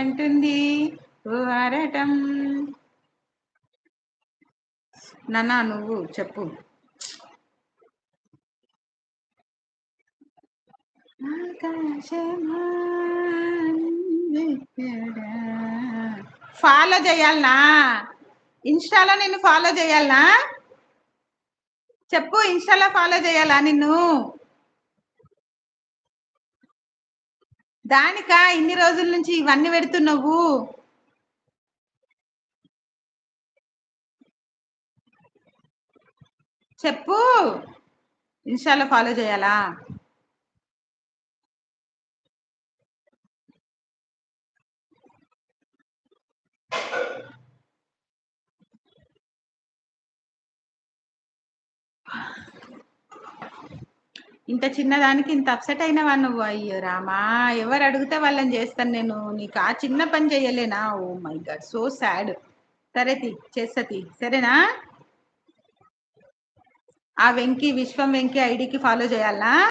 అంటుంది ఓ ఆరాటం. నాన్న నువ్వు చెప్పు. ఆకాశమా నువ్వెక్కడా? ఫాలో చేయాలనా? ఇన్స్టాలో నిన్ను ఫాలో చేయాలనా? చెప్పు, ఇన్స్టాలో ఫాలో చేయాలా నిన్ను? దానికా ఇన్ని రోజుల నుంచి ఇవన్నీ పెడుతున్నావు? చెప్పు, ఇన్స్టాలో ఫాలో చేయాలా? ఇంత చిన్నదానికి ఇంత అప్సెట్ అయినవా నువ్వు? అయ్యో రామా, ఎవరు అడిగితే వాళ్ళని చేస్తాను నేను. నీకు ఆ చిన్న పని చేయలేనా? Oh my god, so sad. సరే చేస్తతి, సరేనా? ఆ వెంకీ, విశ్వం వెంకీ ఐడికి ఫాలో చేయాలనా?